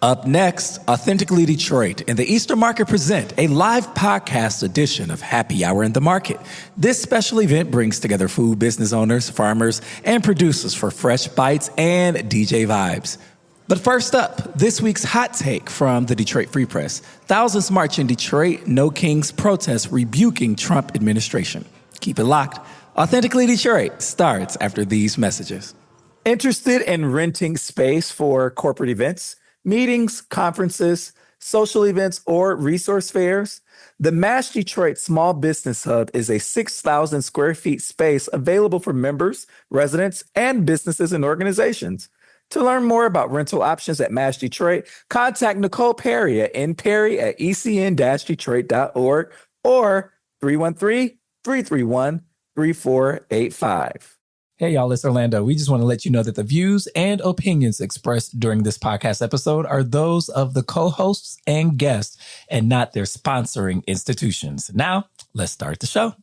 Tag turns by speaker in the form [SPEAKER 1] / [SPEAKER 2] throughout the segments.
[SPEAKER 1] Up next, Authentically Detroit and the Easter Market present a live podcast edition of Happy Hour in the Market. This special event brings together food business owners, farmers, and producers for fresh bites and DJ vibes. But first up, this week's hot take from the Detroit Free Press. Thousands march in Detroit, No Kings protest rebuking Trump administration. Keep it locked. Authentically Detroit starts after these messages. Interested in renting space for corporate events, meetings, conferences, social events, or resource fairs? The Mash Detroit Small Business Hub is a 6,000 square feet space available for members, residents, and businesses and organizations. To learn more about rental options at Mash Detroit, contact Nicole Perry at nperry@ecn-detroit.org or 313-331-3485. Hey, y'all, it's Orlando. We just want to let you know that the views and opinions expressed during this podcast episode are those of the co-hosts and guests and not their sponsoring institutions. Now, let's start the show.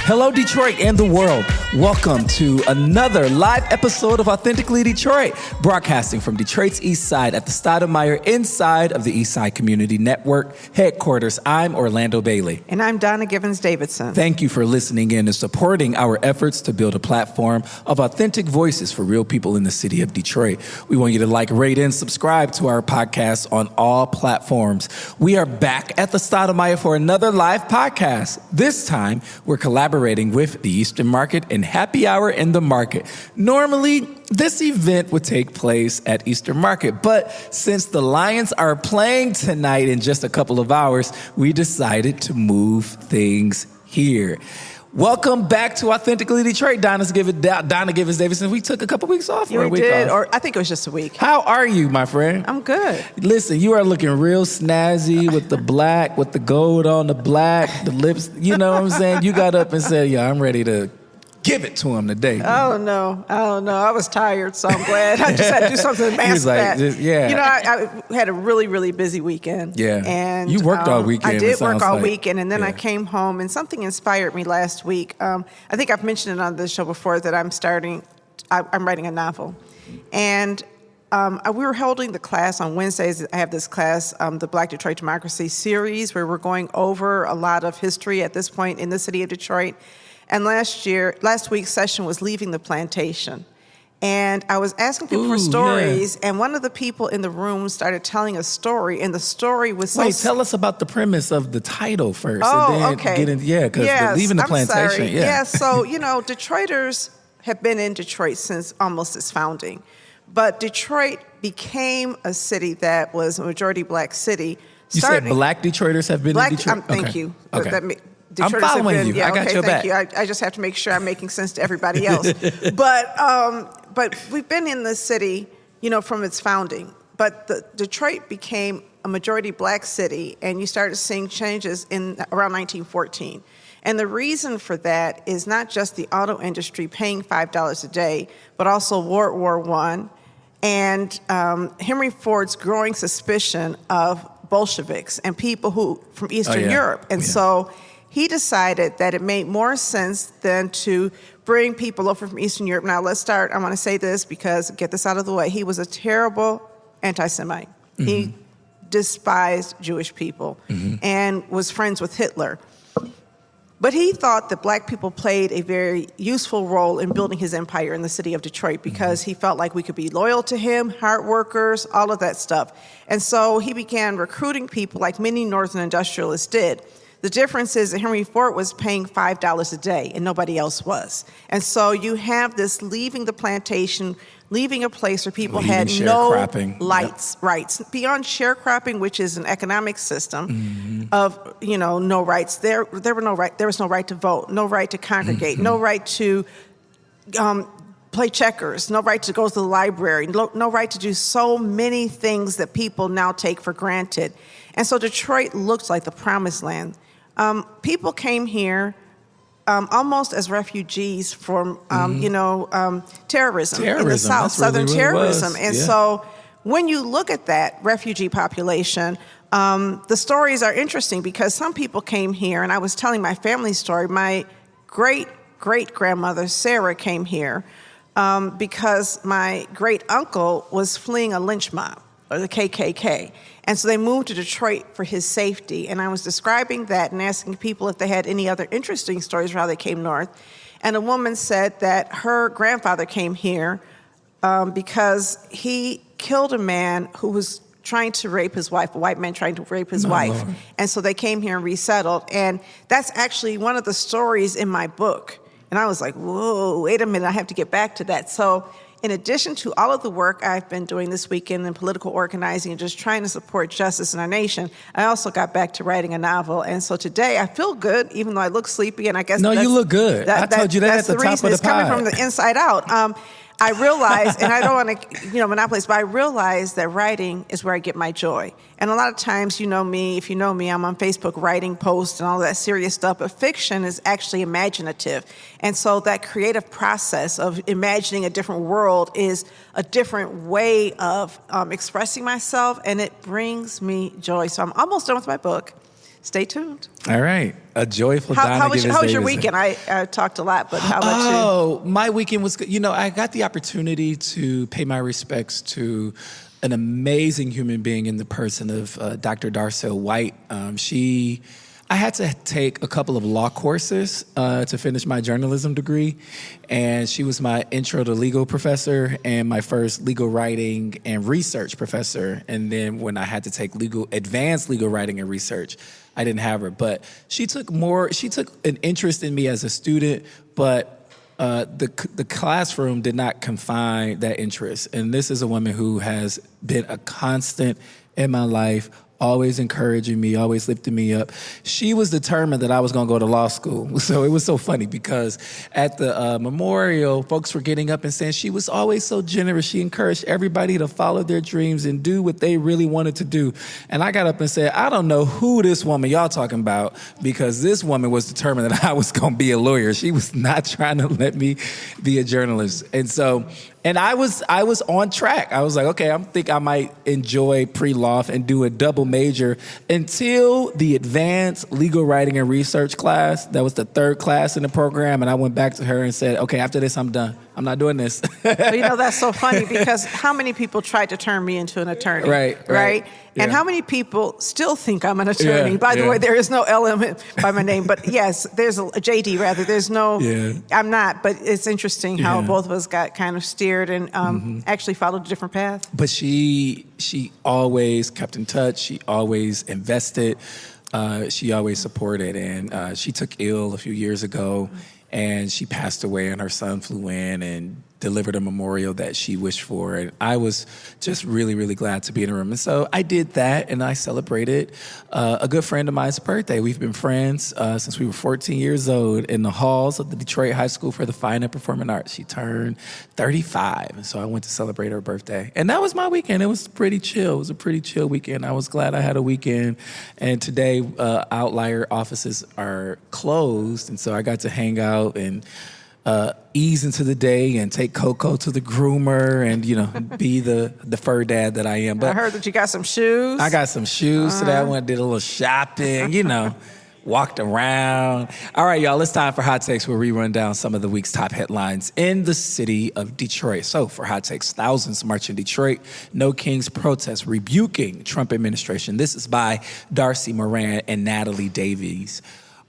[SPEAKER 1] Hello, Detroit and the world. Welcome to another live episode of Authentically Detroit, broadcasting from Detroit's East Side at the Stoudemire inside of the East Side Community Network headquarters. I'm Orlando Bailey.
[SPEAKER 2] And I'm Donna Givens-Davidson.
[SPEAKER 1] Thank you for listening in and supporting our efforts to build a platform of authentic voices for real people in the city of Detroit. We want you to like, rate, and subscribe to our podcast on all platforms. We are back at the Stoudemire for another live podcast. This time, we're collaborating with the Eastern Market and Happy Hour in the Market. Normally, this event would take place at Eastern Market, but since the Lions are playing tonight in just a couple of hours, we decided to move things here. Welcome back to Authentically Detroit. Donna Givens-Davidson. We took a couple weeks off.
[SPEAKER 2] You did, or I think it was just a week.
[SPEAKER 1] How are you, my friend?
[SPEAKER 2] I'm good.
[SPEAKER 1] Listen, you are looking real snazzy with the black, with the gold on the black, the lips. You know what I'm saying? You got up and said, yeah, I'm ready to give it to him today.
[SPEAKER 2] Oh, no. I was tired, so I'm glad. I just had to do something to mask that.
[SPEAKER 1] Yeah.
[SPEAKER 2] You know, I had a really, really busy weekend.
[SPEAKER 1] Yeah.
[SPEAKER 2] And
[SPEAKER 1] you worked all weekend.
[SPEAKER 2] I did work all weekend, and then I came home, and something inspired me last week. I think I've mentioned it on this show before that I'm writing a novel. And we were holding the class on Wednesdays. I have this class, the Black Detroit Democracy series, where we're going over a lot of history at this point in the city of Detroit. And last week's session was Leaving the Plantation. And I was asking people for stories, and one of the people in the room started telling a story, and the story was so...
[SPEAKER 1] Wait, tell us about the premise of the title first.
[SPEAKER 2] Oh,
[SPEAKER 1] and then
[SPEAKER 2] okay.
[SPEAKER 1] Get in, because Leaving the Plantation.
[SPEAKER 2] Sorry.
[SPEAKER 1] Yeah,
[SPEAKER 2] so, Detroiters have been in Detroit since almost its founding. But Detroit became a city that was a majority black city.
[SPEAKER 1] You said black Detroiters have been in Detroit?
[SPEAKER 2] Thank you.
[SPEAKER 1] Okay.
[SPEAKER 2] Detroiters
[SPEAKER 1] I'm following you.
[SPEAKER 2] Yeah,
[SPEAKER 1] I got your back.
[SPEAKER 2] Thank you. I just have to make sure I'm making sense to everybody else. But we've been in this city, from its founding. But Detroit became a majority black city, and you started seeing changes in around 1914. And the reason for that is not just the auto industry paying $5 a day, but also World War I and Henry Ford's growing suspicion of Bolsheviks and people from Eastern Europe. And so he decided that it made more sense than to bring people over from Eastern Europe. Now, I want to say this because, get this out of the way, he was a terrible anti-Semite. Mm-hmm. He despised Jewish people and was friends with Hitler. But he thought that black people played a very useful role in building his empire in the city of Detroit because he felt like we could be loyal to him, hard workers, all of that stuff. And so he began recruiting people like many Northern industrialists did. The difference is that Henry Ford was paying $5 a day and nobody else was. And so you have this leaving the plantation, leaving a place where people had no rights. Beyond sharecropping, which is an economic system of, no rights. There was no right to vote, no right to congregate, no right to play checkers, no right to go to the library, no right to do so many things that people now take for granted. And so Detroit looks like the promised land. People came here almost as refugees from, terrorism in the South,
[SPEAKER 1] That's really
[SPEAKER 2] Southern
[SPEAKER 1] what it
[SPEAKER 2] terrorism.
[SPEAKER 1] was.
[SPEAKER 2] And
[SPEAKER 1] Yeah.
[SPEAKER 2] so when you look at that refugee population, the stories are interesting because some people came here, and I was telling my family story. My great-great-grandmother, Sarah, came here because my great-uncle was fleeing a lynch mob, or the KKK. And so they moved to Detroit for his safety. And I was describing that and asking people if they had any other interesting stories for how they came north. And a woman said that her grandfather came here because he killed a man who was trying to rape his wife, a white man trying to rape his wife.
[SPEAKER 1] Lord.
[SPEAKER 2] And so they came here and resettled. And that's actually one of the stories in my book. And I was like, whoa, wait a minute, I have to get back to that. So in addition to all of the work I've been doing this weekend in political organizing and just trying to support justice in our nation, I also got back to writing a novel. And so today I feel good, even though I look sleepy. And I guess
[SPEAKER 1] You look good. I told you that at the top of the
[SPEAKER 2] It's coming
[SPEAKER 1] pod.
[SPEAKER 2] from the inside out. I realize, and I don't want to, monopolize, but I realize that writing is where I get my joy. And a lot of times, you know me, if you know me, I'm on Facebook writing posts and all that serious stuff, but fiction is actually imaginative. And so that creative process of imagining a different world is a different way of expressing myself, and it brings me joy. So I'm almost done with my book. Stay tuned.
[SPEAKER 1] All right. A joyful Donna
[SPEAKER 2] How was your
[SPEAKER 1] Davidson.
[SPEAKER 2] weekend? I talked a lot, but how about you?
[SPEAKER 1] Oh, my weekend was good. I got the opportunity to pay my respects to an amazing human being in the person of Dr. Darcel White. I had to take a couple of law courses to finish my journalism degree, and she was my intro to legal professor and my first legal writing and research professor. And then when I had to take advanced legal writing and research, I didn't have her. But she took an interest in me as a student, but the classroom did not confine that interest. And this is a woman who has been a constant in my life, always encouraging me, always lifting me up. She was determined that I was going to go to law school. So it was so funny because at the memorial, folks were getting up and saying she was always so generous. She encouraged everybody to follow their dreams and do what they really wanted to do. And I got up and said, I don't know who this woman y'all talking about, because this woman was determined that I was going to be a lawyer. She was not trying to let me be a journalist. And I was on track. I was like, okay, I think I might enjoy pre-law and do a double major until the advanced legal writing and research class. That was the third class in the program. And I went back to her and said, okay, after this, I'm done. I'm not doing this.
[SPEAKER 2] Well, that's so funny because how many people tried to turn me into an attorney? Right? And how many people still think I'm an attorney? By the way, there is no LM by my name, but yes, there's a JD rather. There's no, I'm not, but it's interesting how both of us got kind of steered and actually followed a different path.
[SPEAKER 1] But she always kept in touch. She always invested. She always supported. And she took ill a few years ago, and she passed away, and her son flew in and delivered a memorial that she wished for. And I was just really, really glad to be in the room. And so I did that, and I celebrated a good friend of mine's birthday. We've been friends since we were 14 years old in the halls of the Detroit High School for the Fine and Performing Arts. She turned 35, and so I went to celebrate her birthday. And that was my weekend. It was pretty chill. It was a pretty chill weekend. I was glad I had a weekend. And today, Outlier offices are closed, and so I got to hang out and ease into the day and take Coco to the groomer and, be the fur dad that I am. But
[SPEAKER 2] I heard that you got some shoes.
[SPEAKER 1] I got some shoes today. I went and did a little shopping, walked around. All right, y'all, it's time for Hot Takes, where we run down some of the week's top headlines in the city of Detroit. So for Hot Takes, thousands march in Detroit. No Kings protest rebuking Trump administration. This is by Darcy Moran and Natalie Davies.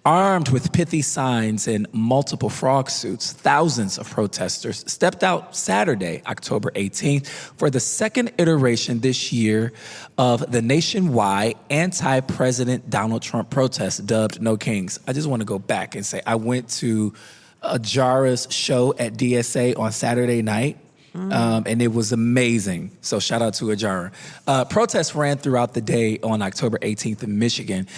[SPEAKER 1] Armed with pithy signs and multiple frog suits, thousands of protesters stepped out Saturday, October 18th, for the second iteration this year of the nationwide anti-President Donald Trump protest dubbed No Kings. I just want to go back and say I went to Jara's show at DSA on Saturday night. And it was amazing. So shout out to Ajara. Protests ran throughout the day on October 18th in Michigan.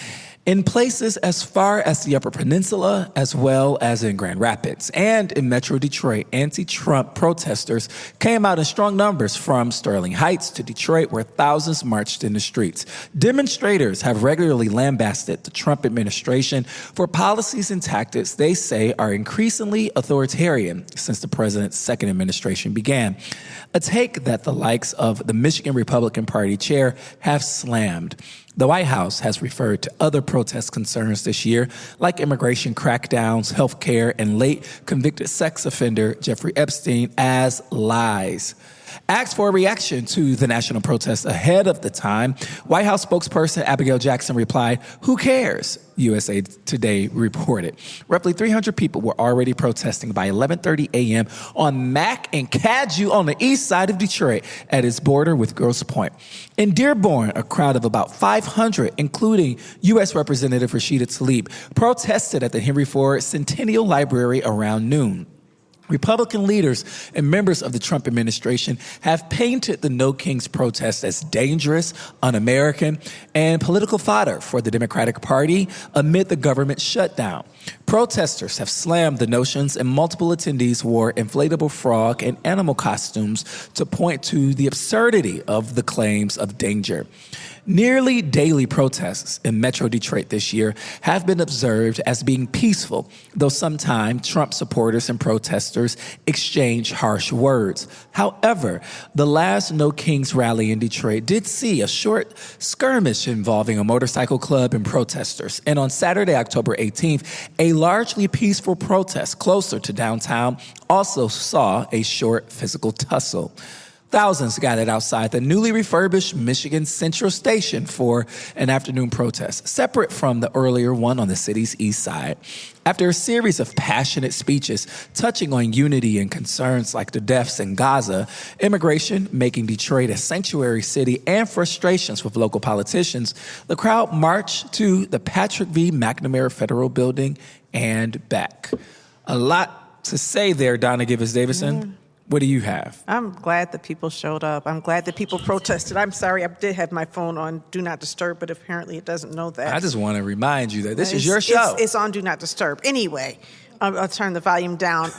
[SPEAKER 1] in places as far as the Upper Peninsula, as well as in Grand Rapids. And in Metro Detroit, anti-Trump protesters came out in strong numbers from Sterling Heights to Detroit, where thousands marched in the streets. Demonstrators have regularly lambasted the Trump administration for policies and tactics they say are increasingly authoritarian since the president's second administration began. A take that the likes of the Michigan Republican Party chair have slammed. The White House has referred to other protest concerns this year, like immigration crackdowns, health care, and late convicted sex offender Jeffrey Epstein, as lies. Asked for a reaction to the national protest ahead of the time, White House spokesperson Abigail Jackson replied, "Who cares?" USA Today reported. Roughly 300 people were already protesting by 11:30 a.m. on Mack and Cadgett on the east side of Detroit at its border with Grosse Pointe. In Dearborn, a crowd of about 500, including U.S. Representative Rashida Tlaib, protested at the Henry Ford Centennial Library around noon. Republican leaders and members of the Trump administration have painted the No Kings protest as dangerous, un-American, and political fodder for the Democratic Party amid the government shutdown. Protesters have slammed the notions, and multiple attendees wore inflatable frog and animal costumes to point to the absurdity of the claims of danger. Nearly daily protests in Metro Detroit this year have been observed as being peaceful, though sometimes Trump supporters and protesters exchange harsh words. However, the last No Kings rally in Detroit did see a short skirmish involving a motorcycle club and protesters. And on Saturday, October 18th, a largely peaceful protest closer to downtown also saw a short physical tussle. Thousands gathered outside the newly refurbished Michigan Central Station for an afternoon protest, separate from the earlier one on the city's east side. After a series of passionate speeches touching on unity and concerns like the deaths in Gaza, immigration making Detroit a sanctuary city, and frustrations with local politicians, the crowd marched to the Patrick V. McNamara Federal Building and back. A lot to say there, Donna Givens-Davison. Mm. What do you have?
[SPEAKER 2] I'm glad that people showed up. I'm glad that people protested. I'm sorry, I did have my phone on Do Not Disturb, but apparently it doesn't know that.
[SPEAKER 1] I just want to remind you that this is your show.
[SPEAKER 2] It's on Do Not Disturb. Anyway, I'll turn the volume down.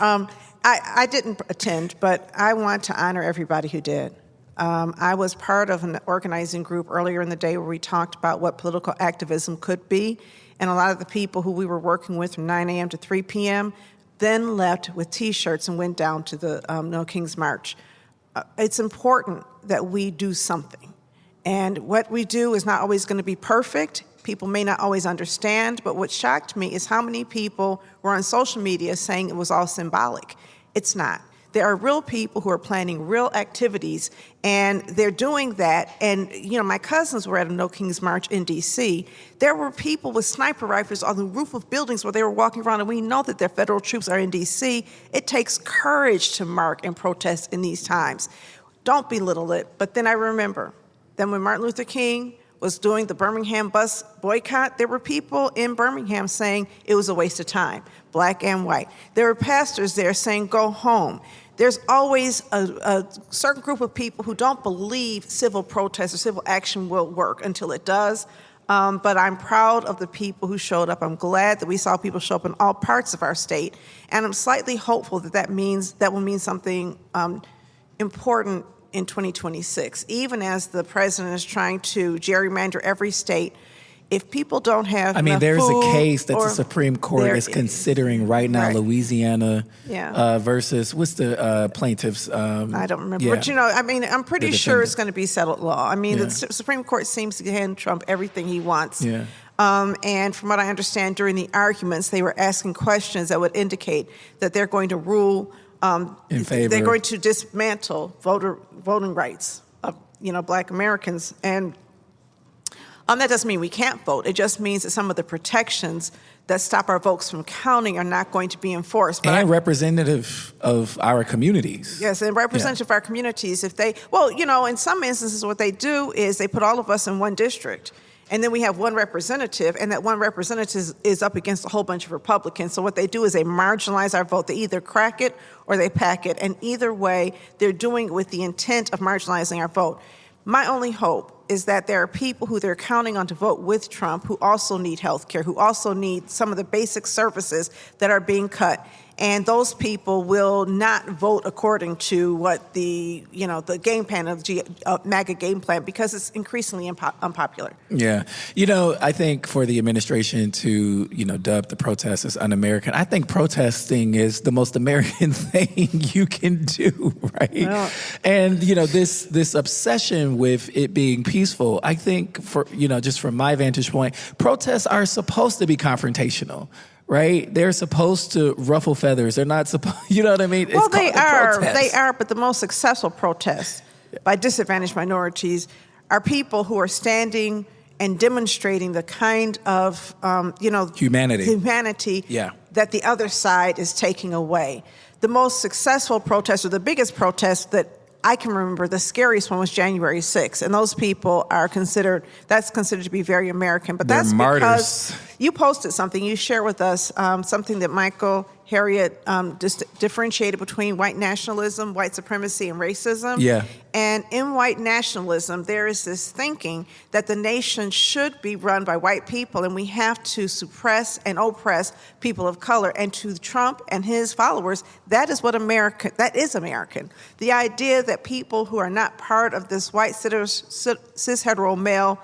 [SPEAKER 2] I didn't attend, but I want to honor everybody who did. I was part of an organizing group earlier in the day where we talked about what political activism could be, and a lot of the people who we were working with from 9 a.m. to 3 p.m. then left with T-shirts and went down to the No Kings March. It's important that we do something. And what we do is not always going to be perfect. People may not always understand, but what shocked me is how many people were on social media saying it was all symbolic. It's not. There are real people who are planning real activities, and they're doing that. And, you know, my cousins were at a No Kings March in D.C. There were people with sniper rifles on the roof of buildings where they were walking around, and we know that their federal troops are in D.C. It takes courage to mark and protest in these times. Don't belittle it. But then I remember that when Martin Luther King was doing the Birmingham bus boycott, there were people in Birmingham saying it was a waste of time, black and white. There were pastors there saying, go home. There's always a certain group of people who don't believe civil protest or civil action will work until it does. But I'm proud of the people who showed up. I'm glad that we saw people show up in all parts of our state. And I'm slightly hopeful that will mean something important in 2026, even as the president is trying to gerrymander every state. If people don't have
[SPEAKER 1] there's
[SPEAKER 2] food
[SPEAKER 1] a case that the Supreme Court is considering right now, right. Louisiana versus, what's the plaintiffs?
[SPEAKER 2] I don't remember. Yeah. But, I'm pretty sure it's going to be settled law. The Supreme Court seems to hand Trump everything he wants. Yeah. And from what I understand, during the arguments, they were asking questions that would indicate that they're going to rule in favor. They're going to dismantle voting rights of, Black Americans. And that doesn't mean we can't vote. It just means that some of the protections that stop our votes from counting are not going to be enforced. But
[SPEAKER 1] representative of our communities.
[SPEAKER 2] Yes, and representative of our communities. In some instances, what they do is they put all of us in one district, and then we have one representative, and that one representative is up against a whole bunch of Republicans. So what they do is they marginalize our vote. They either crack it or they pack it, and either way, they're doing it with the intent of marginalizing our vote. My only hope is that there are people who they're counting on to vote with Trump who also need health care, who also need some of the basic services that are being cut. And those people will not vote according to what the game plan of MAGA game plan, because it's increasingly unpopular.
[SPEAKER 1] Yeah. I think for the administration to, dub the protests as un-American, I think protesting is the most American thing you can do, right? Well, and, this obsession with it being peaceful, I think for, just from my vantage point, protests are supposed to be confrontational. Right? They're supposed to ruffle feathers. They're not supposed, you know what I mean?
[SPEAKER 2] Well, they are, but the most successful protests by disadvantaged minorities are people who are standing and demonstrating the kind of, humanity that the other side is taking away. The most successful protests, or the biggest protest that I can remember, the scariest one was January 6th, and those people are considered to be very American. But
[SPEAKER 1] they're
[SPEAKER 2] that's
[SPEAKER 1] martyrs.
[SPEAKER 2] Because you posted something, you shared with us something that Michael Harriot differentiated between white nationalism, white supremacy, and racism.
[SPEAKER 1] Yeah.
[SPEAKER 2] And in white nationalism, there is this thinking that the nation should be run by white people, and we have to suppress and oppress people of color. And to Trump and his followers, that is American. The idea that people who are not part of this white cis hetero male,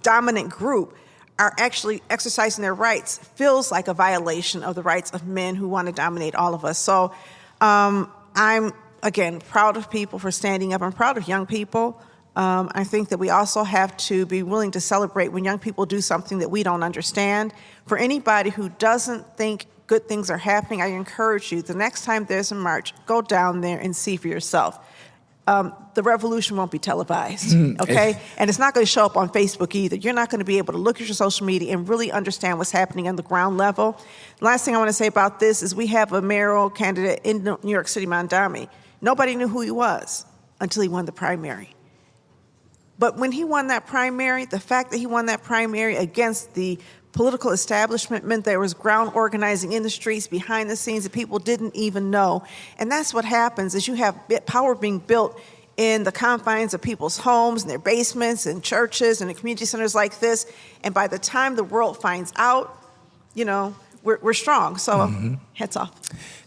[SPEAKER 2] dominant group are actually exercising their rights feels like a violation of the rights of men who want to dominate all of us. So I'm, again, proud of people for standing up. I'm proud of young people. I think that we also have to be willing to celebrate when young people do something that we don't understand. For anybody who doesn't think good things are happening, I encourage you, the next time there's a march, go down there and see for yourself. The revolution won't be televised, okay? And it's not going to show up on Facebook either. You're not going to be able to look at your social media and really understand what's happening on the ground level. Last thing I want to say about this is we have a mayoral candidate in New York City, Mondami. Nobody knew who he was until he won the primary. But when he won that primary, the fact that he won that primary against the political establishment meant there was ground organizing in the streets, behind the scenes, that people didn't even know. And that's what happens, is you have power being built in the confines of people's homes and their basements and churches and in community centers like this. And by the time the world finds out, we're strong. So heads off.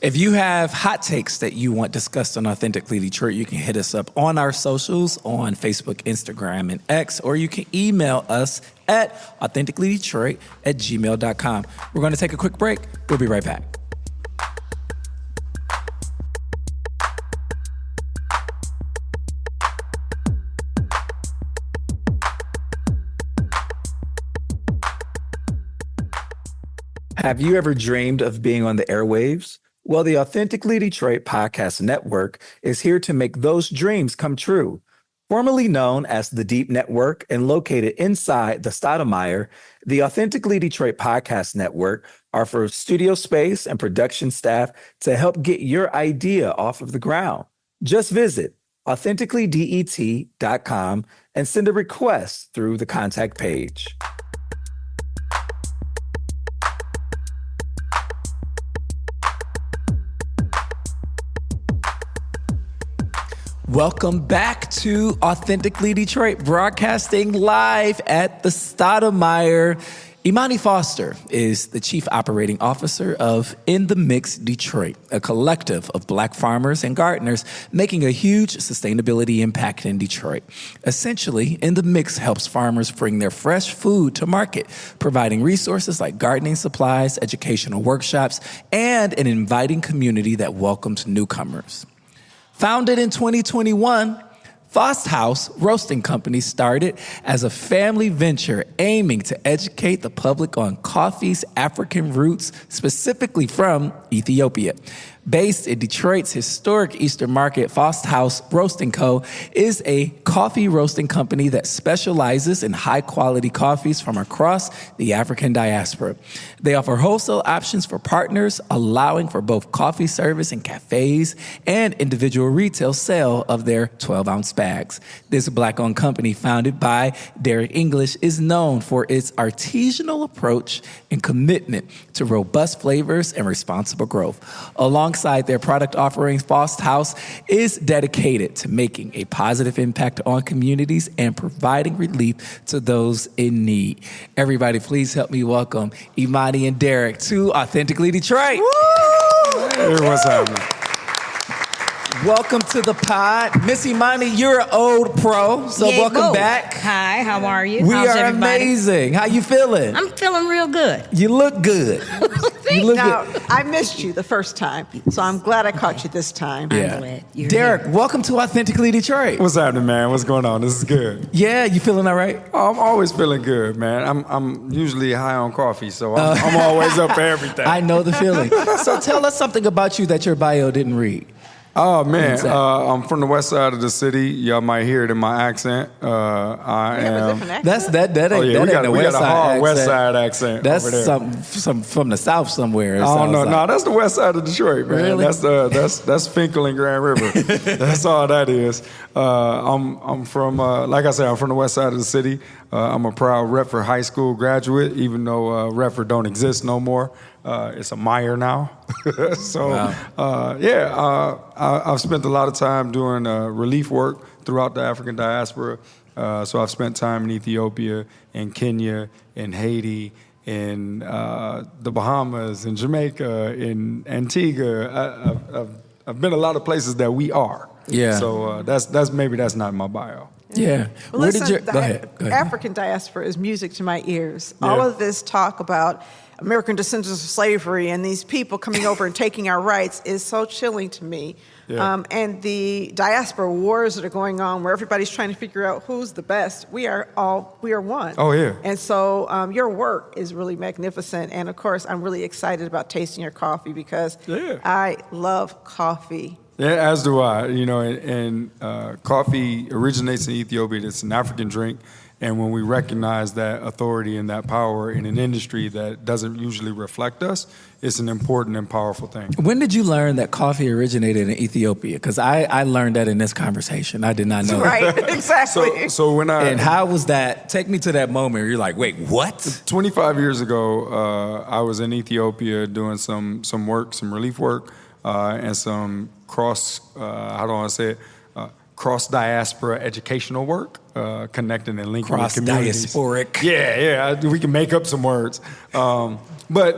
[SPEAKER 1] If you have hot takes that you want discussed on Authentically Detroit, you can hit us up on our socials on Facebook, Instagram, and X, or you can email us at authenticallydetroit@gmail.com. We're going to take a quick break. We'll be right back. Have you ever dreamed of being on the airwaves? Well, the Authentically Detroit Podcast Network is here to make those dreams come true. Formerly known as the Deep Network and located inside the Stoudemire, the Authentically Detroit Podcast Network offers studio space and production staff to help get your idea off of the ground. Just visit authenticallydet.com and send a request through the contact page. Welcome back to Authentically Detroit, broadcasting live at the Stoudemire. Imani Foster is the Chief Operating Officer of In the Mix Detroit, a collective of Black farmers and gardeners making a huge sustainability impact in Detroit. Essentially, In the Mix helps farmers bring their fresh food to market, providing resources like gardening supplies, educational workshops, and an inviting community that welcomes newcomers. Founded in 2021, Faust Haus Roasting Company started as a family venture aiming to educate the public on coffee's African roots, specifically from Ethiopia. Based in Detroit's historic Eastern Market, Faust Haus Roasting Co. is a coffee roasting company that specializes in high-quality coffees from across the African diaspora. They offer wholesale options for partners, allowing for both coffee service in cafes and individual retail sale of their 12-ounce bags. bags. This Black-owned company, founded by Derek English, is known for its artisanal approach and commitment to robust flavors and responsible growth. Alongside their product offerings, Faust Haus is dedicated to making a positive impact on communities and providing relief to those in need. Everybody, please help me welcome Imani and Derek to Authentically Detroit.
[SPEAKER 3] Hey, what's happening?
[SPEAKER 1] Welcome to the pod. Miss Imani, you're an old pro, so welcome back.
[SPEAKER 4] Hi, how are you?
[SPEAKER 1] We
[SPEAKER 4] How's
[SPEAKER 1] are
[SPEAKER 4] everybody?
[SPEAKER 1] amazing. How you feeling?
[SPEAKER 4] I'm feeling real good.
[SPEAKER 1] You look good. You look
[SPEAKER 2] Now,
[SPEAKER 1] good.
[SPEAKER 2] I missed you the first time, so I'm glad I caught you this time.
[SPEAKER 1] Yeah.
[SPEAKER 4] glad you're
[SPEAKER 1] Derek,
[SPEAKER 4] here.
[SPEAKER 1] welcome to Authentically Detroit.
[SPEAKER 3] What's happening, man? What's going on? This is good.
[SPEAKER 1] Yeah, you feeling all right?
[SPEAKER 3] Oh, I'm always feeling good, man. I'm usually high on coffee, so I'm always up for everything.
[SPEAKER 1] I know the feeling. So tell us something about you that your bio didn't read.
[SPEAKER 3] Oh, man.
[SPEAKER 1] What's that?
[SPEAKER 3] I'm from the west side of the city. Y'all might hear it in my accent. I
[SPEAKER 2] You have a
[SPEAKER 3] am.
[SPEAKER 2] different accent.
[SPEAKER 1] That ain't
[SPEAKER 3] Oh, yeah,
[SPEAKER 1] that
[SPEAKER 3] we
[SPEAKER 1] ain't the
[SPEAKER 3] got
[SPEAKER 1] west
[SPEAKER 3] a
[SPEAKER 1] side
[SPEAKER 3] hard
[SPEAKER 1] accent.
[SPEAKER 3] west side accent
[SPEAKER 1] That's
[SPEAKER 3] over there.
[SPEAKER 1] some from the south somewhere. it
[SPEAKER 3] I don't
[SPEAKER 1] sounds
[SPEAKER 3] know.
[SPEAKER 1] like.
[SPEAKER 3] No, that's the west side of Detroit, man.
[SPEAKER 1] Really?
[SPEAKER 3] That's Finkel and Grand River. That's all that is. I'm from, like I said, I'm from the west side of the city. I'm a proud Redford High School graduate, even though Redford don't exist no more. It's a Meyer now. So,
[SPEAKER 1] Wow.
[SPEAKER 3] I've spent a lot of time doing relief work throughout the African diaspora. So I've spent time in Ethiopia, in Kenya, in Haiti, in the Bahamas, in Jamaica, in Antigua. I've been a lot of places that we are.
[SPEAKER 1] Yeah.
[SPEAKER 3] So that's maybe that's not in my bio.
[SPEAKER 1] Yeah.
[SPEAKER 2] Well,
[SPEAKER 1] Where
[SPEAKER 2] listen,
[SPEAKER 1] did you
[SPEAKER 2] the
[SPEAKER 1] go ahead? Go ahead.
[SPEAKER 2] African diaspora is music to my ears.
[SPEAKER 3] Yeah.
[SPEAKER 2] All of this talk about American descendants of slavery and these people coming over and taking our rights is so chilling to me.
[SPEAKER 3] Yeah.
[SPEAKER 2] And the diaspora wars that are going on where everybody's trying to figure out who's the best, we are one.
[SPEAKER 3] Oh, yeah.
[SPEAKER 2] And so your work is really magnificent. And of course, I'm really excited about tasting your coffee because
[SPEAKER 3] Yeah.
[SPEAKER 2] I love coffee.
[SPEAKER 3] Yeah, as do I. You know, and coffee originates in Ethiopia. It's an African drink. And when we recognize that authority and that power in an industry that doesn't usually reflect us, it's an important and powerful thing.
[SPEAKER 1] When did you learn that coffee originated in Ethiopia? Because I learned that in this conversation. I did not know that.
[SPEAKER 2] Right, exactly.
[SPEAKER 3] So when
[SPEAKER 1] And how was that? Take me to that moment where you're like, wait, what?
[SPEAKER 3] 25 years ago, I was in Ethiopia doing some work, some relief work, and some cross diaspora educational work, connecting and linking with communities.
[SPEAKER 1] Cross-diasporic.
[SPEAKER 3] Yeah, we can make up some words. But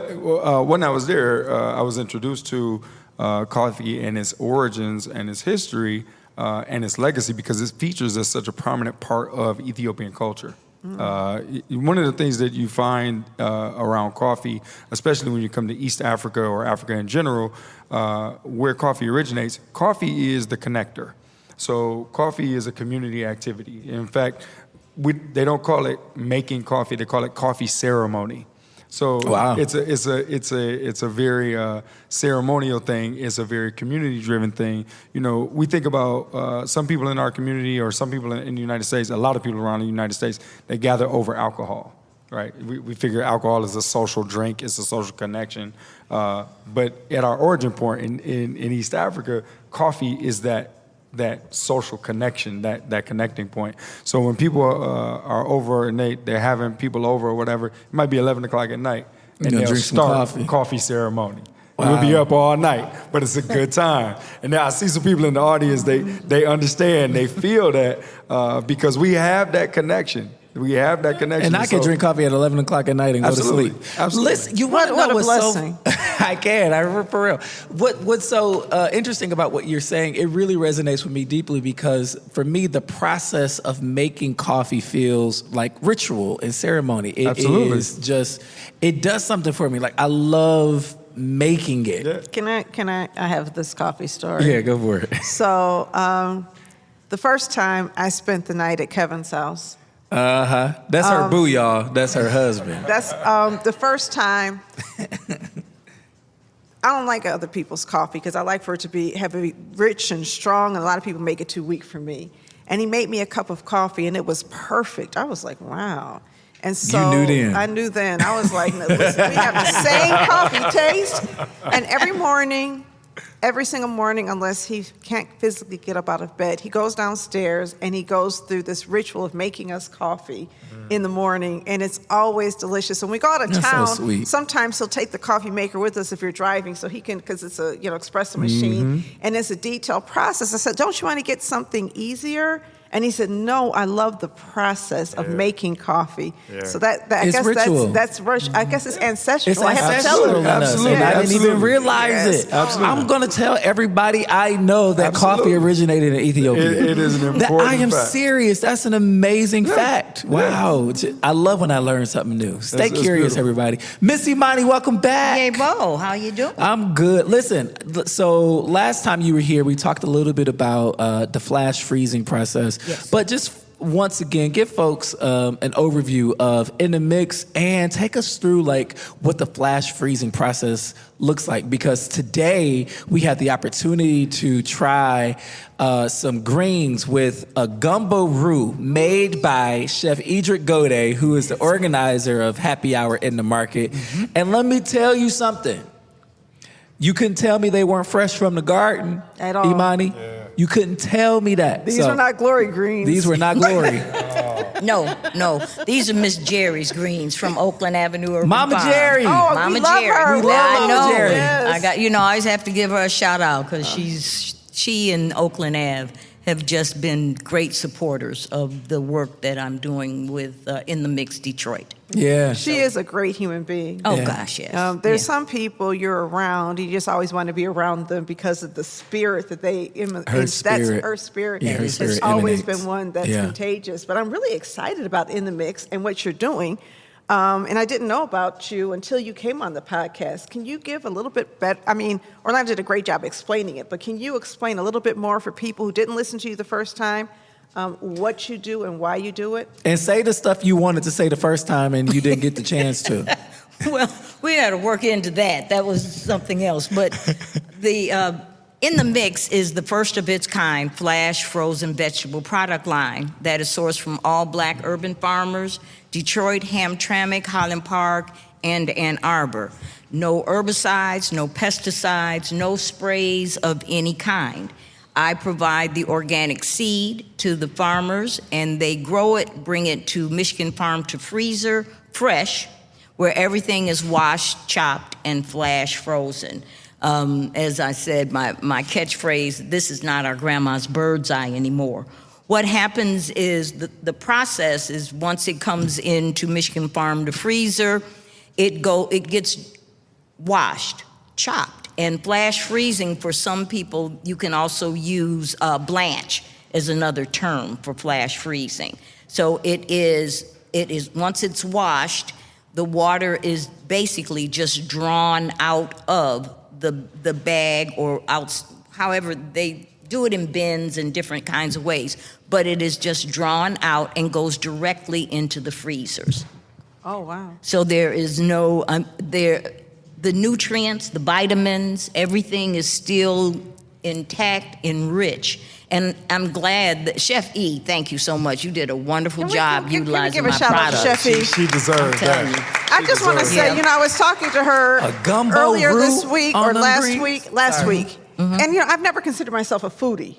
[SPEAKER 3] when I was there, I was introduced to coffee and its origins and its history and its legacy because it features as such a prominent part of Ethiopian culture. One of the things that you find around coffee, especially when you come to East Africa or Africa in general, where coffee originates, coffee is the connector. So coffee is a community activity. In fact, they don't call it making coffee; they call it coffee ceremony. So
[SPEAKER 1] Wow.
[SPEAKER 3] it's a very ceremonial thing. It's a very community-driven thing. You know, we think about some people in our community or some people in the United States. A lot of people around the United States, they gather over alcohol. Right, we figure alcohol is a social drink, it's a social connection. But at our origin point in East Africa, coffee is that social connection, that connecting point. So when people are over and they're having people over or whatever, it might be 11 o'clock at night, and
[SPEAKER 1] gonna
[SPEAKER 3] they'll
[SPEAKER 1] drink some
[SPEAKER 3] start
[SPEAKER 1] coffee.
[SPEAKER 3] ceremony.
[SPEAKER 1] Wow.
[SPEAKER 3] We'll be up all night, but it's a good time. And now I see some people in the audience, they understand, they feel that because we have that connection. We have that connection.
[SPEAKER 1] And I can drink coffee at 11 o'clock at night and
[SPEAKER 3] Absolutely.
[SPEAKER 1] go to sleep.
[SPEAKER 3] Absolutely.
[SPEAKER 1] Listen, you
[SPEAKER 2] What-
[SPEAKER 1] want to
[SPEAKER 2] what
[SPEAKER 1] know
[SPEAKER 2] a
[SPEAKER 1] what's
[SPEAKER 2] blessing.
[SPEAKER 1] so... I can, for real. What's so interesting about what you're saying, it really resonates with me deeply because for me, the process of making coffee feels like ritual and ceremony. It
[SPEAKER 3] Absolutely.
[SPEAKER 1] is just, it does something for me. Like, I love making it.
[SPEAKER 3] Yeah.
[SPEAKER 2] Can I have this coffee story?
[SPEAKER 1] Yeah, go for it.
[SPEAKER 2] So the first time I spent the night at Kevin's house,
[SPEAKER 1] That's her boo, y'all. That's her husband.
[SPEAKER 2] that's the first time. I don't like other people's coffee because I like for it to be rich and strong, and a lot of people make it too weak for me. And he made me a cup of coffee, and it was perfect. I was like, wow. And so
[SPEAKER 1] You knew then.
[SPEAKER 2] I knew then. I was like, listen, we have the same coffee taste. And every morning, every single morning, unless he can't physically get up out of bed, he goes downstairs and he goes through this ritual of making us coffee in the morning, and it's always delicious. And we go out of
[SPEAKER 1] That's so
[SPEAKER 2] town,
[SPEAKER 1] sweet.
[SPEAKER 2] sometimes he'll take the coffee maker with us if you're driving, so he can, because it's a espresso machine, and it's a detailed process. I said, don't you want to get something easier? And he said, no, I love the process of making coffee.
[SPEAKER 3] Yeah.
[SPEAKER 2] So I
[SPEAKER 1] It's
[SPEAKER 2] guess
[SPEAKER 1] ritual.
[SPEAKER 2] that's I guess it's ancestral.
[SPEAKER 1] It's
[SPEAKER 2] I have to
[SPEAKER 1] ancestral
[SPEAKER 2] tell
[SPEAKER 1] in
[SPEAKER 2] him.
[SPEAKER 1] us,
[SPEAKER 3] Absolutely,
[SPEAKER 1] and I didn't even
[SPEAKER 3] absolutely.
[SPEAKER 1] realize
[SPEAKER 2] Yes.
[SPEAKER 1] it.
[SPEAKER 3] Absolutely.
[SPEAKER 1] I'm going to tell everybody I know that coffee
[SPEAKER 3] Absolutely.
[SPEAKER 1] originated in Ethiopia.
[SPEAKER 3] It is an
[SPEAKER 1] That
[SPEAKER 3] important
[SPEAKER 1] I am
[SPEAKER 3] fact.
[SPEAKER 1] serious. That's an amazing fact. Wow. I love when I learn something new. Stay
[SPEAKER 3] It's
[SPEAKER 1] curious,
[SPEAKER 3] beautiful.
[SPEAKER 1] everybody. Miss Imani, welcome back.
[SPEAKER 4] Hey, Bo, how you doing?
[SPEAKER 1] I'm good. Listen, so last time you were here, we talked a little bit about the flash freezing process.
[SPEAKER 4] Yes.
[SPEAKER 1] But just once again, give folks an overview of In the Mix and take us through like what the flash freezing process looks like. Because today we had the opportunity to try some greens with a gumbo roux made by Chef Edric Gode, who is the organizer of Happy Hour in the Market. And let me tell you something. You couldn't tell me they weren't fresh from the garden,
[SPEAKER 2] At all.
[SPEAKER 1] Imani. You couldn't tell me that.
[SPEAKER 2] These
[SPEAKER 1] So,
[SPEAKER 2] are not glory greens.
[SPEAKER 1] These were not glory.
[SPEAKER 4] No. These are Miss Jerry's greens from Oakland Avenue. Urban
[SPEAKER 1] Mama
[SPEAKER 4] Farm.
[SPEAKER 1] Jerry.
[SPEAKER 2] Oh,
[SPEAKER 4] Mama
[SPEAKER 2] we love
[SPEAKER 4] Jerry.
[SPEAKER 2] her.
[SPEAKER 1] We
[SPEAKER 2] We
[SPEAKER 1] love
[SPEAKER 4] I
[SPEAKER 1] Mama
[SPEAKER 4] know.
[SPEAKER 1] Jerry.
[SPEAKER 2] Yes.
[SPEAKER 4] I got, I always have to give her a shout out because she and Oakland Ave have just been great supporters of the work that I'm doing with In the Mix Detroit.
[SPEAKER 1] Yeah.
[SPEAKER 2] She is a great human being.
[SPEAKER 4] Oh
[SPEAKER 1] Yeah.
[SPEAKER 4] gosh, yes.
[SPEAKER 2] There's
[SPEAKER 4] Yeah.
[SPEAKER 2] some people you're around, you just always want to be around them because of the spirit that they
[SPEAKER 1] Her spirit.
[SPEAKER 2] That's her spirit.
[SPEAKER 1] Yeah, her
[SPEAKER 2] It's
[SPEAKER 1] spirit
[SPEAKER 2] always
[SPEAKER 1] emanates.
[SPEAKER 2] been one that's
[SPEAKER 1] Yeah.
[SPEAKER 2] contagious. But I'm really excited about In the Mix and what you're doing. And I didn't know about you until you came on the podcast. Can you give a little bit better? I mean, Orlando did a great job explaining it, but can you explain a little bit more for people who didn't listen to you the first time, what you do and why you do it?
[SPEAKER 1] And say the stuff you wanted to say the first time and you didn't get the chance to.
[SPEAKER 4] Well, we had to work into that. That was something else. But the In the Mix is the first of its kind flash frozen vegetable product line that is sourced from all Black urban farmers, Detroit, Hamtramck, Highland Park, and Ann Arbor. No herbicides, no pesticides, no sprays of any kind. I provide the organic seed to the farmers, and they grow it, bring it to Michigan Farm to Freezer, fresh, where everything is washed, chopped, and flash frozen. As I said, my catchphrase, this is not our grandma's bird's eye anymore. What happens is the process is once it comes into Michigan Farm to Freezer, it gets washed, chopped, and flash freezing. For some people, you can also use blanch as another term for flash freezing. So it is once it's washed, the water is basically just drawn out of the bag or out, however they do it in bins and different kinds of ways, but it is just drawn out and goes directly into the freezers.
[SPEAKER 2] Oh, wow.
[SPEAKER 4] So there is no, the nutrients, the vitamins, everything is still intact and rich. And I'm glad that Chef E, thank you so much. You did a wonderful job utilizing my
[SPEAKER 2] Can we give a shout out to
[SPEAKER 4] products.
[SPEAKER 2] Chef E?
[SPEAKER 3] She deserves
[SPEAKER 4] telling
[SPEAKER 3] that.
[SPEAKER 4] you.
[SPEAKER 2] I just want to say,
[SPEAKER 4] Yeah.
[SPEAKER 2] I was talking to her
[SPEAKER 1] A gumbo
[SPEAKER 2] earlier this
[SPEAKER 1] roux
[SPEAKER 2] week
[SPEAKER 1] on
[SPEAKER 2] or
[SPEAKER 1] them
[SPEAKER 2] last
[SPEAKER 1] greens?
[SPEAKER 2] week. And I've never considered myself a foodie.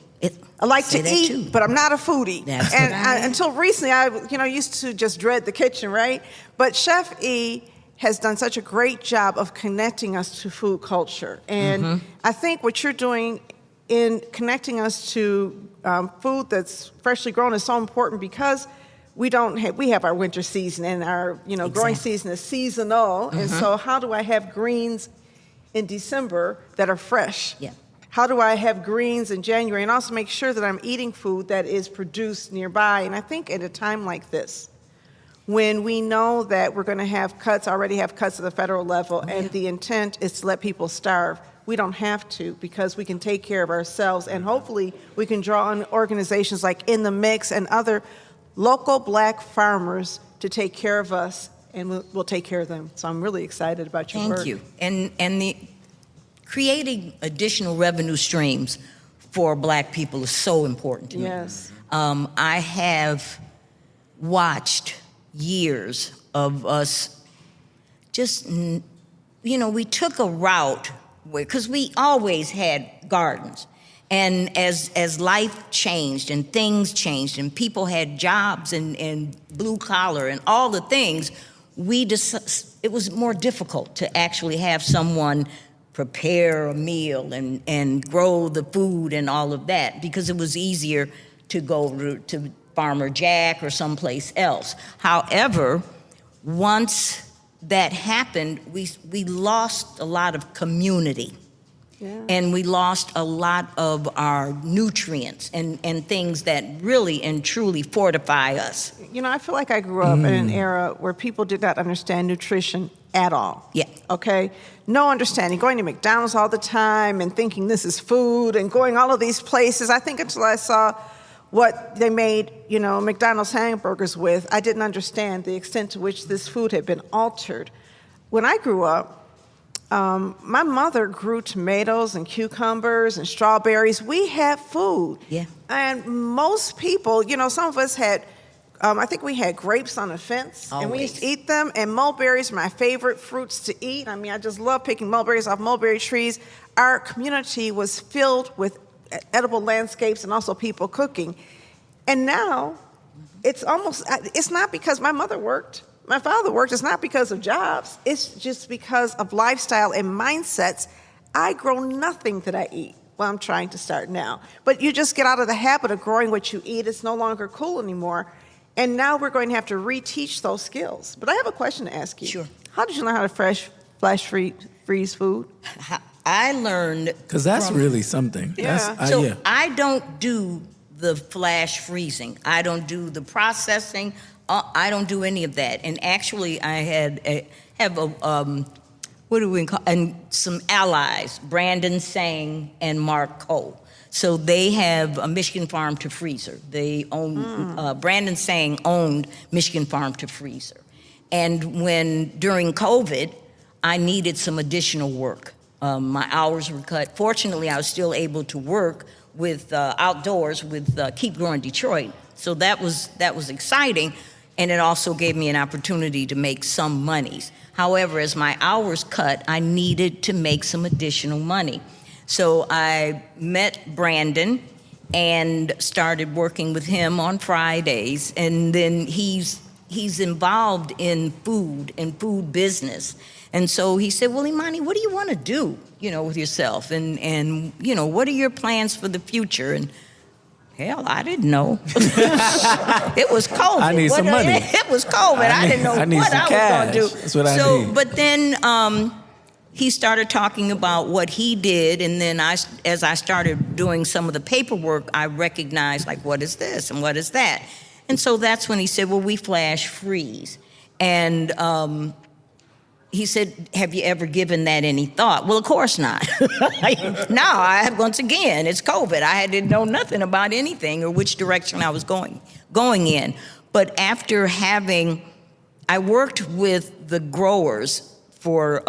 [SPEAKER 2] I like
[SPEAKER 4] Say
[SPEAKER 2] to
[SPEAKER 4] that
[SPEAKER 2] eat,
[SPEAKER 4] too.
[SPEAKER 2] but I'm not a foodie.
[SPEAKER 4] That's
[SPEAKER 2] and
[SPEAKER 4] what I am.
[SPEAKER 2] until recently, I used to just dread the kitchen, right? But Chef E has done such a great job of connecting us to food culture, and I think what you're doing in connecting us to food that's freshly grown is so important because we have our winter season and our growing season is seasonal, and so how do I have greens in December that are fresh?
[SPEAKER 4] Yeah.
[SPEAKER 2] How do I have greens in January and also make sure that I'm eating food that is produced nearby? And I think at a time like this, when we know that we're going to already have cuts at the federal level, and the intent is to let people starve, we don't have to because we can take care of ourselves. And hopefully we can draw on organizations like In the Mix and other local Black farmers to take care of us, and we'll take care of them. So I'm really excited about your work.
[SPEAKER 4] Thank you. And the creating additional revenue streams for Black people is so important to me.
[SPEAKER 2] Yes.
[SPEAKER 4] I have watched years of us just, we took a route because we always had gardens. And as life changed and things changed and people had jobs and blue collar and all the things, it was more difficult to actually have someone prepare a meal and grow the food and all of that, because it was easier to go to Farmer Jack or someplace else. However, once that happened, we lost a lot of community. Yeah. And we lost a lot of our nutrients and things that really and truly fortify us.
[SPEAKER 2] You know, I feel like I grew up in an era where people did not understand nutrition at all.
[SPEAKER 4] Yeah.
[SPEAKER 2] Okay? No understanding. Going to McDonald's all the time and thinking this is food and going all of these places. I think until I saw what they made, you know, McDonald's hamburgers with, I didn't understand the extent to which this food had been altered. When I grew up, my mother grew tomatoes and cucumbers and strawberries. We had food.
[SPEAKER 4] Yeah.
[SPEAKER 2] And most people, you know, some of us had, I think we had grapes on the fence.
[SPEAKER 4] Always.
[SPEAKER 2] And we used to eat them. And mulberries are my favorite fruits to eat. I mean, I just love picking mulberries off mulberry trees. Our community was filled with edible landscapes and also people cooking. And now, it's not because my mother worked. My father worked. It's not because of jobs. It's just because of lifestyle and mindsets. I grow nothing that I eat. Well, I'm trying to start now. But you just get out of the habit of growing what you eat. It's no longer cool anymore. And now we're going to have to reteach those skills. But I have a question to ask you.
[SPEAKER 4] Sure.
[SPEAKER 2] How did you learn how to flash freeze food?
[SPEAKER 4] I learned...
[SPEAKER 1] Because that's really something.
[SPEAKER 2] Yeah.
[SPEAKER 4] I don't do the flash freezing. I don't do the processing. I don't do any of that. And actually, I have what do we call, and some allies, Brandon Sang and Mark Cole. So they have a Michigan Farm to Freezer. They own, Brandon Sang owned Michigan Farm to Freezer. And during COVID, I needed some additional work. My hours were cut. Fortunately, I was still able to work with outdoors with Keep Growing Detroit. So that was exciting. And it also gave me an opportunity to make some monies. However, as my hours cut, I needed to make some additional money. So I met Brandon and started working with him on Fridays. And then he's involved in food and food business. And so he said, well, Imani, what do you want to do, you know, with yourself? And you know, what are your plans for the future? And hell, I didn't know. It was COVID.
[SPEAKER 1] I need some money.
[SPEAKER 4] It was COVID. I didn't know what I was going to do.
[SPEAKER 1] That's what I need.
[SPEAKER 4] But then he started talking about what he did, and then as I started doing some of the paperwork, I recognized, like, what is this and what is that? And so that's when he said, well, we flash freeze. And he said, have you ever given that any thought? Well, of course not. No, once again, it's COVID. I didn't know nothing about anything or which direction I was going in. But after I worked with the growers for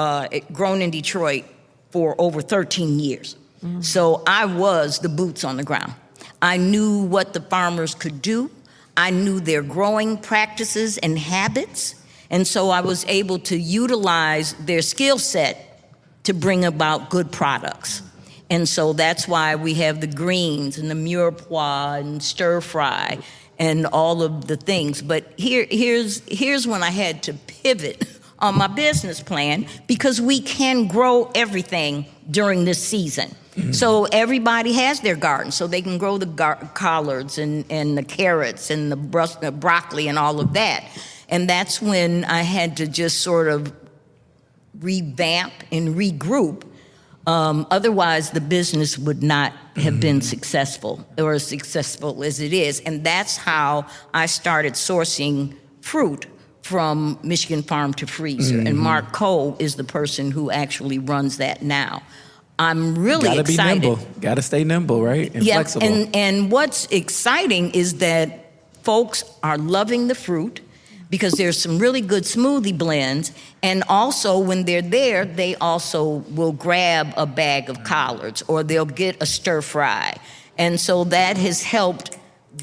[SPEAKER 4] Grown in Detroit for over 13 years. Mm-hmm. So I was the boots on the ground. I knew what the farmers could do. I knew their growing practices and habits. And so I was able to utilize their skill set to bring about good products. And so that's why we have the greens and the mirepoix and stir fry and all of the things. But here's when I had to pivot on my business plan, because we can grow everything during this season. Mm-hmm. So everybody has their garden, so they can grow the collards and the carrots and the broccoli and all of that. And that's when I had to just sort of revamp and regroup. Otherwise, the business would not have been successful or as successful as it is. And that's how I started sourcing fruit from Michigan Farm to Freezer. Mm-hmm. And Mark Cole is the person who actually runs that now. I'm really excited.
[SPEAKER 1] Gotta be nimble. Gotta stay nimble, right? And flexible.
[SPEAKER 4] And what's exciting is that folks are loving the fruit, because there's some really good smoothie blends. And also, when they're there, they also will grab a bag of collards, or they'll get a stir fry. And so that has helped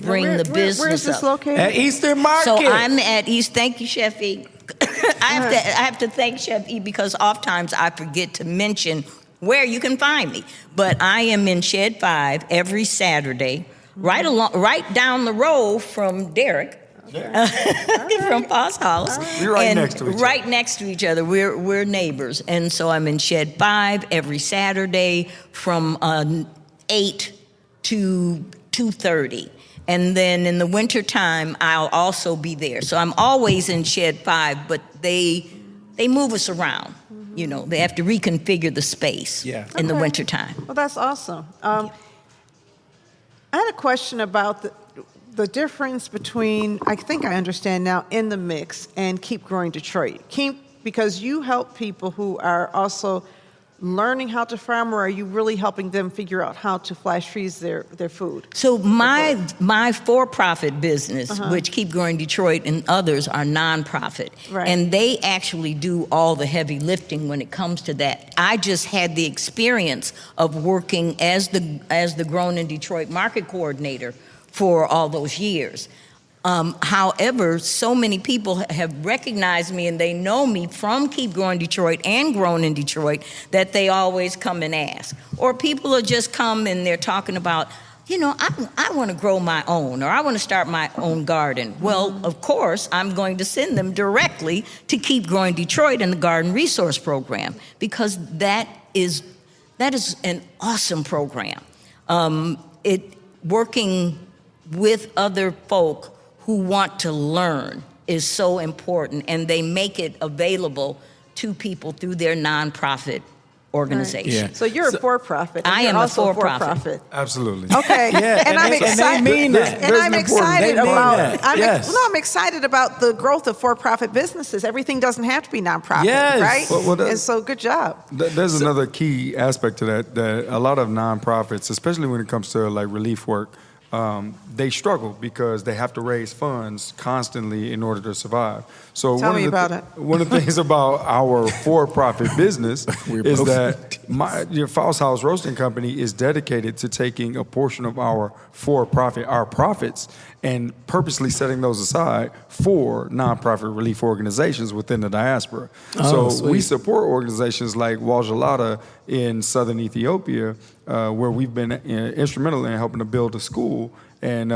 [SPEAKER 4] bring the business up.
[SPEAKER 2] Where is this located?
[SPEAKER 1] At Eastern Market.
[SPEAKER 4] So I'm at East. Thank you, Chef E. I have to thank Chef E, because oftentimes I forget to mention where you can find me. But I am in Shed 5 every Saturday, right down the road from Derek. From Faust Haus.
[SPEAKER 3] We're right next to each other.
[SPEAKER 4] Right next to each other. We're neighbors. And so I'm in Shed 5 every Saturday from 8 to 2:30. And then in the wintertime, I'll also be there. So I'm always in Shed 5, but they move us around. You know, they have to reconfigure the space in the wintertime.
[SPEAKER 2] Well, that's awesome. I had a question about the difference between, I think I understand now, In the Mix and Keep Growing Detroit. Because you help people who are also learning how to farm, or are you really helping them figure out how to flash freeze their food?
[SPEAKER 4] So my for-profit business, which Keep Growing Detroit and others are nonprofit, and they actually do all the heavy lifting when it comes to that. I just had the experience of working as the Grown in Detroit market coordinator for all those years. However, so many people have recognized me and they know me from Keep Growing Detroit and Grown in Detroit that they always come and ask. Or people will just come and they're talking about, you know, I want to grow my own, or I want to start my own garden. Well, of course, I'm going to send them directly to Keep Growing Detroit and the Garden Resource Program, because that is an awesome program. Working with other folk who want to learn is so important, and they make it available to people through their nonprofit organization.
[SPEAKER 2] So you're a for-profit.
[SPEAKER 4] I am a for-profit.
[SPEAKER 3] Absolutely.
[SPEAKER 2] Okay. And I'm excited.
[SPEAKER 1] And they mean that.
[SPEAKER 2] And I'm excited about. I'm excited about the growth of for-profit businesses. Everything doesn't have to be nonprofit, right? And so, good job.
[SPEAKER 3] There's another key aspect to that a lot of nonprofits, especially when it comes to like relief work, they struggle because they have to raise funds constantly in order to survive. So
[SPEAKER 2] Tell me about it.
[SPEAKER 3] One of the things about our for-profit business is that your Faust Haus Roasting Company is dedicated to taking a portion of our profits, and purposely setting those aside for nonprofit relief organizations within the diaspora. We support organizations like Wajalata in southern Ethiopia, where we've been instrumental in helping to build a school. And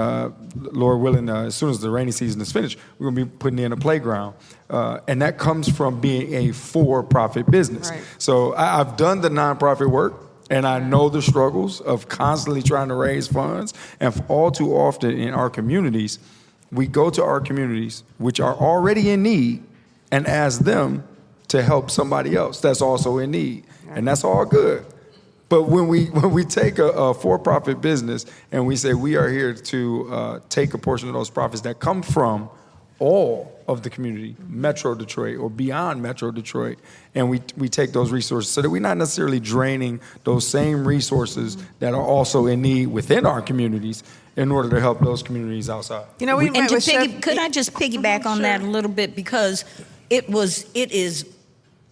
[SPEAKER 3] Lord willing, as soon as the rainy season is finished, we're going to be putting in a playground. And that comes from being a for-profit business.
[SPEAKER 2] Right.
[SPEAKER 3] So I've done the nonprofit work, and I know the struggles of constantly trying to raise funds. And all too often in our communities, we go to our communities, which are already in need, and ask them to help somebody else that's also in need. And that's all good. But when we take a for-profit business and we say we are here to take a portion of those profits that come from all of the community, Metro Detroit or beyond Metro Detroit, and we take those resources so that we're not necessarily draining those same resources that are also in need within our communities in order to help those communities outside.
[SPEAKER 2] You know,
[SPEAKER 4] could I just piggyback on that a little bit, because it is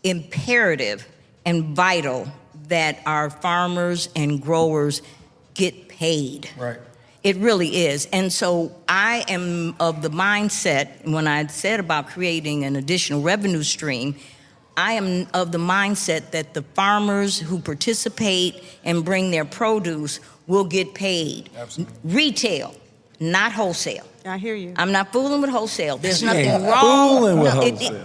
[SPEAKER 4] imperative and vital that our farmers and growers get paid.
[SPEAKER 3] Right.
[SPEAKER 4] It really is. And so I am of the mindset, when I said about creating an additional revenue stream, I am of the mindset that the farmers who participate and bring their produce will get paid.
[SPEAKER 3] Absolutely.
[SPEAKER 4] Retail, not wholesale.
[SPEAKER 2] I hear you.
[SPEAKER 4] I'm not fooling with wholesale. There's
[SPEAKER 1] She
[SPEAKER 4] nothing
[SPEAKER 1] ain't
[SPEAKER 4] wrong.
[SPEAKER 1] fooling with wholesale.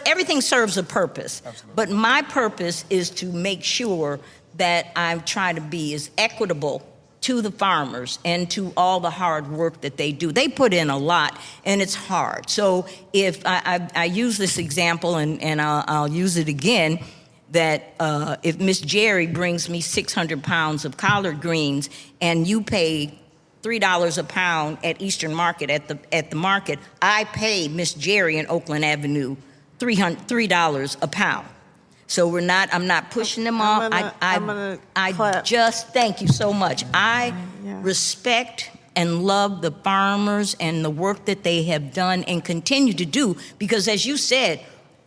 [SPEAKER 4] Everything serves a purpose.
[SPEAKER 3] Absolutely.
[SPEAKER 4] But my purpose is to make sure that I'm trying to be as equitable to the farmers and to all the hard work that they do. They put in a lot, and it's hard. So if I use this example, and I'll use it again, that if Miss Jerry brings me 600 pounds of collard greens and you pay $3 a pound at Eastern Market at the market, I pay Miss Jerry in Oakland Avenue $3 a pound. So I'm not pushing them off. Thank you so much. I respect and love the farmers and the work that they have done and continue to do, because as you said,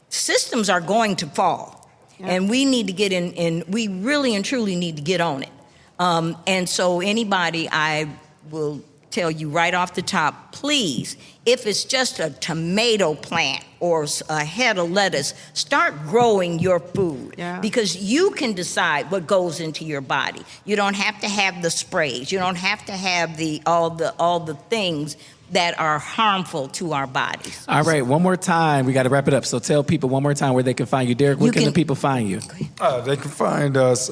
[SPEAKER 4] systems are going to fall. Yeah. And we need to get in, we really and truly need to get on it. And so anybody, I will tell you right off the top, please, if it's just a tomato plant or a head of lettuce, start growing your food.
[SPEAKER 2] Yeah.
[SPEAKER 4] Because you can decide what goes into your body. You don't have to have the sprays. You don't have to have all the things that are harmful to our bodies.
[SPEAKER 1] All right, one more time. We got to wrap it up. So tell people one more time where they can find you. Derek, where can the people find you?
[SPEAKER 3] They can find us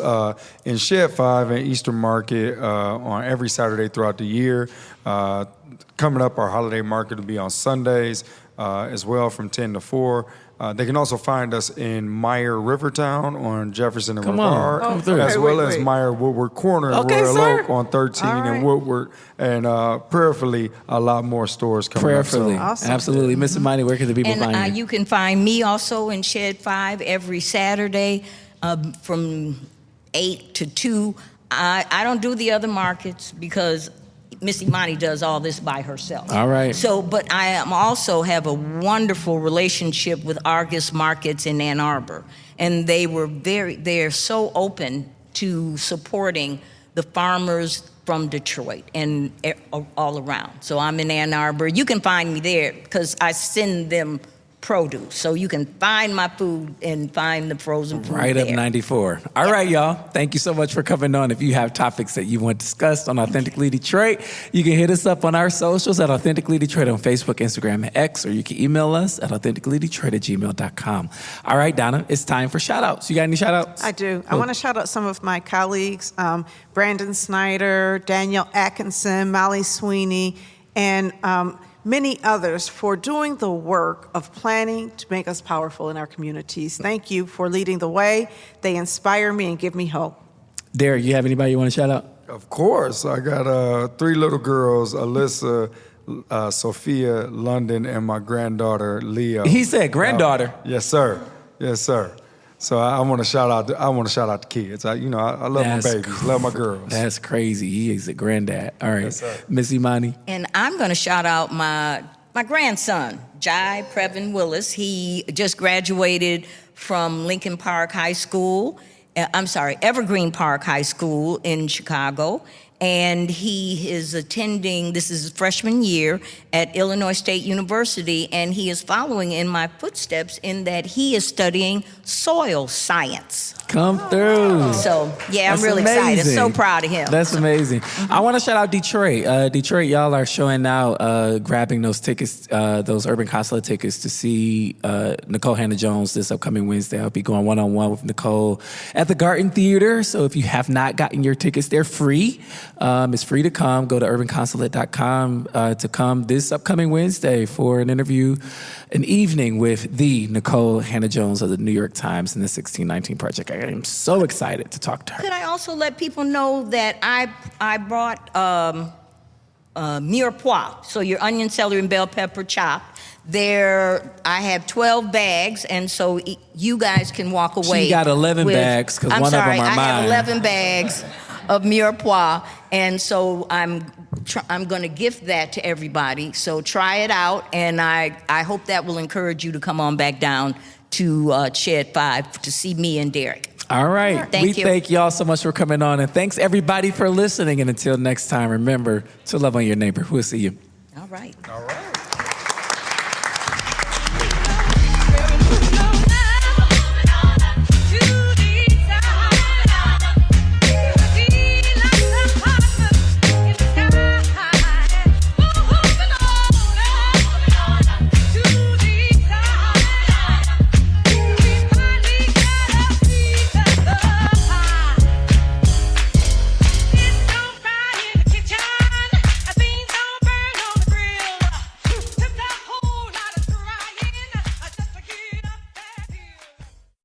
[SPEAKER 3] in Shed 5 at Eastern Market on every Saturday throughout the year. Coming up, our holiday market will be on Sundays as well from 10 to 4. They can also find us in Meyer Rivertown on Jefferson and Brevard,
[SPEAKER 2] Come through.
[SPEAKER 3] as
[SPEAKER 2] Okay,
[SPEAKER 3] well
[SPEAKER 2] wait,
[SPEAKER 3] as
[SPEAKER 2] wait.
[SPEAKER 3] Meyer Woodward Corner and
[SPEAKER 1] Okay,
[SPEAKER 3] Royal
[SPEAKER 1] sir.
[SPEAKER 3] Oak on 13
[SPEAKER 2] All right.
[SPEAKER 3] and Woodward, and prayerfully a lot more stores coming
[SPEAKER 1] Prayerfully.
[SPEAKER 3] up. So.
[SPEAKER 2] Awesome.
[SPEAKER 1] Absolutely. Miss Imani, where can the people find
[SPEAKER 4] And
[SPEAKER 1] you?
[SPEAKER 4] you can find me also in Shed 5 every Saturday from 8 to 2. I don't do the other markets because Miss Imani does all this by herself.
[SPEAKER 1] All right.
[SPEAKER 4] So, but I am also have a wonderful relationship with Argus Markets in Ann Arbor. And they're so open to supporting the farmers from Detroit and all around. So I'm in Ann Arbor. You can find me there because I send them produce. So you can find my food and find the frozen food
[SPEAKER 1] Right up
[SPEAKER 4] there.
[SPEAKER 1] 94. All right, y'all. Thank you so much for coming on. If you have topics that you want discussed on Authentically Detroit, you can hit us up on our socials at Authentically Detroit on Facebook, Instagram, and X, or you can email us at authenticallydetroit@gmail.com. All right, Donna, it's time for shout-outs. You got any shout-outs?
[SPEAKER 2] I do. I want to shout out some of my colleagues, Brandon Snyder, Danielle Atkinson, Molly Sweeney, and many others for doing the work of planning to make us powerful in our communities. Thank you for leading the way. They inspire me and give me hope.
[SPEAKER 1] Derek, you have anybody you want to shout out?
[SPEAKER 3] Of course. I got 3 little girls, Alyssa, Sophia, London, and my granddaughter, Leah.
[SPEAKER 1] He said granddaughter.
[SPEAKER 3] Yes, sir. Yes, sir. So I want to shout out. I want to shout out the kids. I love my babies, love my girls.
[SPEAKER 1] That's crazy. He is a granddad. All right.
[SPEAKER 3] Yes, sir.
[SPEAKER 1] Miss Imani.
[SPEAKER 4] And I'm going to shout out my grandson, Jai Previn Willis. He just graduated from Lincoln Park High School. Evergreen Park High School in Chicago. And he is attending, this is his freshman year, at Illinois State University, and he is following in my footsteps in that he is studying soil science.
[SPEAKER 1] Come through.
[SPEAKER 4] So, yeah, I'm
[SPEAKER 1] That's
[SPEAKER 4] really excited.
[SPEAKER 1] amazing.
[SPEAKER 4] So proud of him.
[SPEAKER 1] That's amazing. I want to shout out Detroit. Detroit, y'all are showing now, grabbing those tickets, those Urban Consulate tickets to see Nicole Hannah-Jones this upcoming Wednesday. I'll be going one-on-one with Nicole at the Garden Theater. So if you have not gotten your tickets, they're free. It's free to come. Go to urbanconsulate.com to come this upcoming Wednesday for an interview, an evening with the Nicole Hannah-Jones of the New York Times and the 1619 Project. I am so excited to talk to her.
[SPEAKER 4] Could I also let people know that I brought mirepoix, so your onion, celery, and bell pepper chopped. There, I have 12 bags, and so you guys can walk away.
[SPEAKER 1] She got 11 bags, 'cause one of them are
[SPEAKER 4] I
[SPEAKER 1] mine.
[SPEAKER 4] have 11 bags of mirepoix, and so I'm going to gift that to everybody. So try it out, and I hope that will encourage you to come on back down to Shed 5 to see me and Derek.
[SPEAKER 1] All right.
[SPEAKER 4] Thank you.
[SPEAKER 1] Thank y'all so much for coming on. And thanks everybody for listening. And until next time, remember to love on your neighbor. We'll see you.
[SPEAKER 4] All right.
[SPEAKER 3] All right.